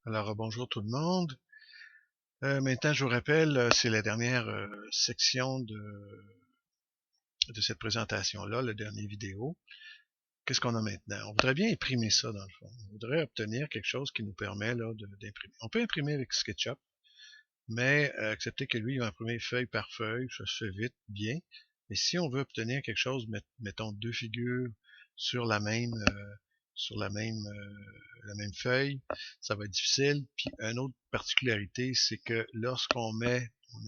Alors, bonjour tout le monde. Maintenant, je vous rappelle, c'est la dernière section de cette présentation-là, la dernière vidéo. Qu'est-ce qu'on a maintenant? On voudrait bien imprimer ça, dans le fond. On voudrait obtenir quelque chose qui nous permet là d'imprimer. On peut imprimer avec SketchUp, mais acceptez que lui, il va imprimer feuille par feuille, ça se fait vite, bien. Mais si on veut obtenir quelque chose, mettons deux figures sur la même feuille, ça va être difficile. Puis une autre particularité, c'est que on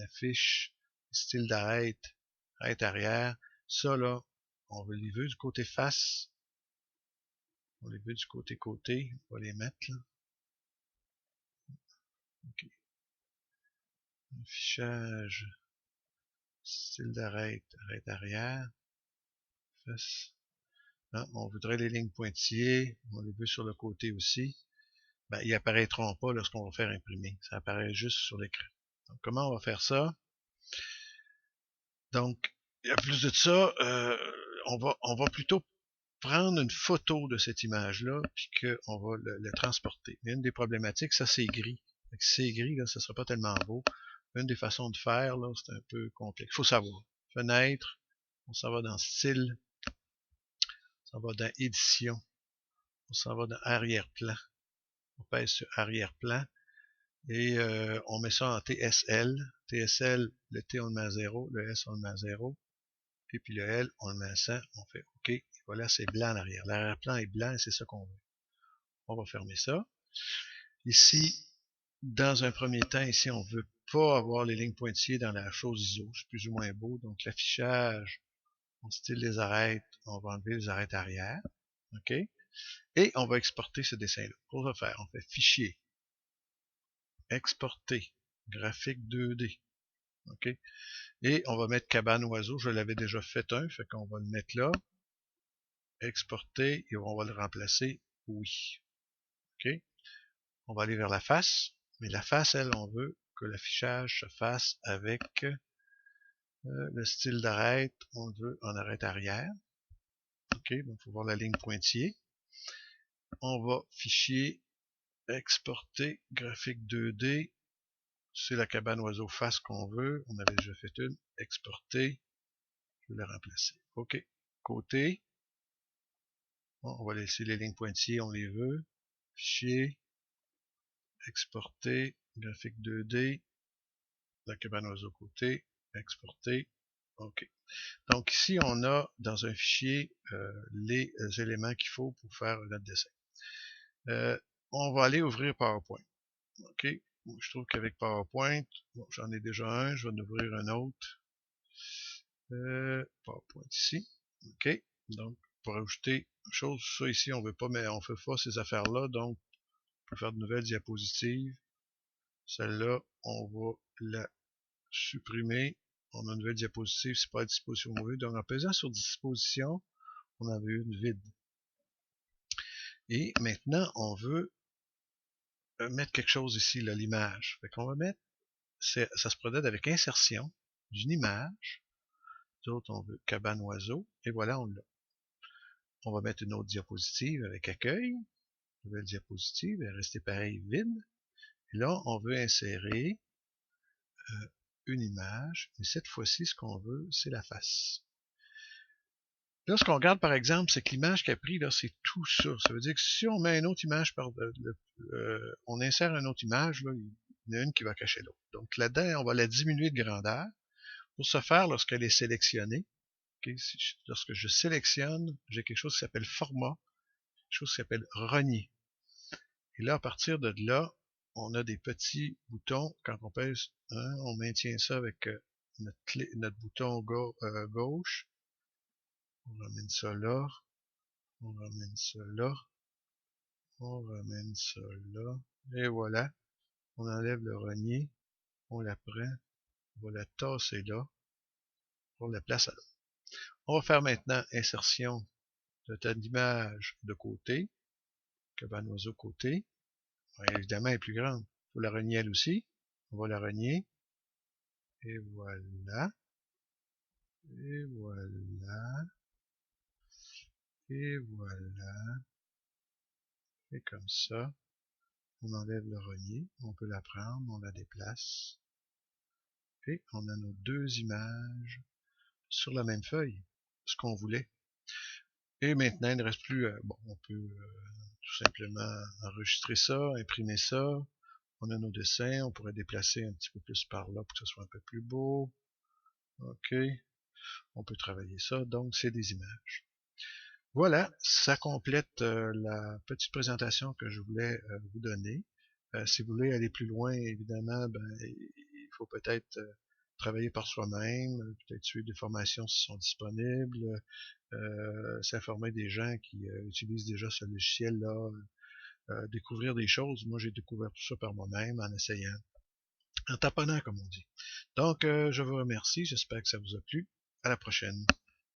affiche style d'arrêt, arrêt arrière, ça là, on veut les veut du côté face, on les veut du côté, on va les mettre là. OK. Affichage, style d'arrêt, arrêt arrière, face. Non, on voudrait les lignes pointillées, on les veut sur le côté aussi. Ben, ils apparaîtront pas lorsqu'on va faire imprimer. Ça apparaît juste sur l'écran. Donc, comment on va faire ça? Donc, en plus de ça, on va plutôt prendre une photo de cette image-là, puis qu'on va le transporter. Mais une des problématiques, ça c'est gris. Si c'est gris, là, ça sera pas tellement beau. Une des façons de faire, là, c'est un peu complexe. Il faut savoir. Fenêtre, on s'en va dans style, on s'en va dans édition, on s'en va dans arrière-plan. On pèse sur arrière-plan et on met ça en TSL. TSL, le T on le met à 0, le S on le met à 0, et puis le L on le met à 100, on fait OK. Et voilà, c'est blanc en arrière. L'arrière-plan est blanc et c'est ça qu'on veut. On va fermer ça. Ici, dans un premier temps, ici, on veut pas avoir les lignes pointillées dans la chose ISO. C'est plus ou moins beau. Donc, l'affichage, on style les arêtes, on va enlever les arêtes arrière. OK? Et on va exporter ce dessin-là. Pour ce faire, on fait Fichier, Exporter, Graphique 2D. OK? Et on va mettre cabane oiseau. Je l'avais déjà fait fait qu'on va le mettre là. Exporter et on va le remplacer oui. OK? On va aller vers la face. Mais la face, elle, on veut que l'affichage se fasse avec le style d'arrêt. On veut en arrêt arrière. OK? Donc, il faut voir la ligne pointillée. On va fichier, exporter, graphique 2D. C'est la cabane oiseau face qu'on veut. On avait déjà fait une. Exporter. Je vais la remplacer. OK. Côté. Bon, on va laisser les lignes pointillées, on les veut. Fichier, exporter, graphique 2D, la cabane oiseau côté, exporter. OK. Donc ici, on a dans un fichier les éléments qu'il faut pour faire notre dessin. On va aller ouvrir PowerPoint. OK. Je trouve qu'avec PowerPoint, bon, j'en ai déjà un, je vais en ouvrir un autre. PowerPoint ici. OK. Donc, pour ajouter une chose, ça ici, on veut pas, mais on fait pas ces affaires-là, donc on peut faire de nouvelles diapositives. Celle-là, on va la supprimer. On a une nouvelle diapositive, c'est pas la disposition qu'on veut. Donc, en pesant sur disposition, on en veut une vide. Et maintenant, on veut mettre quelque chose ici, là, l'image. Fait qu'on va mettre, ça se produit avec insertion d'une image. D'autres, on veut cabane oiseau. Et voilà, on l'a. On va mettre une autre diapositive avec accueil. Nouvelle diapositive, elle est restée pareil, vide. Et là, on veut insérer une image. Mais cette fois-ci, ce qu'on veut, c'est la face. Là, ce qu'on regarde, par exemple, c'est que l'image qu'elle a pris, là, c'est tout ça. Ça veut dire que si on met une autre image on insère une autre image, là, il y en a une qui va cacher l'autre. Donc là-dedans, on va la diminuer de grandeur. Pour ce faire, lorsqu'elle est sélectionnée, okay, lorsque je sélectionne, j'ai quelque chose qui s'appelle format, quelque chose qui s'appelle renier. Et là, à partir de là, on a des petits boutons. Quand on pèse 1, on maintient ça avec notre bouton gauche. On ramène ça là. On ramène ça là. On ramène ça là. Et voilà. On enlève le renier. On la prend. On va la tasser là. On la place à là. On va faire maintenant insertion de ta image de côté. Cabane oiseau côté. Ouais, évidemment, elle est plus grande. Il faut la renier elle aussi. On va la renier. Et voilà. Et voilà. Et voilà. Et comme ça. On enlève le renier, on peut la prendre, on la déplace. Et on a nos deux images sur la même feuille, ce qu'on voulait. Et maintenant, il ne reste plus, bon, on peut tout simplement enregistrer ça, imprimer ça. On a nos dessins, on pourrait déplacer un petit peu plus par là pour que ce soit un peu plus beau. OK, on peut travailler ça, donc c'est des images. Voilà, ça complète la petite présentation que je voulais vous donner. Si vous voulez aller plus loin, évidemment, il faut peut-être travailler par soi-même, peut-être suivre des formations qui sont disponibles, s'informer des gens qui utilisent déjà ce logiciel-là, découvrir des choses. Moi, j'ai découvert tout ça par moi-même en essayant, en taponnant, comme on dit. Donc, je vous remercie. J'espère que ça vous a plu. À la prochaine.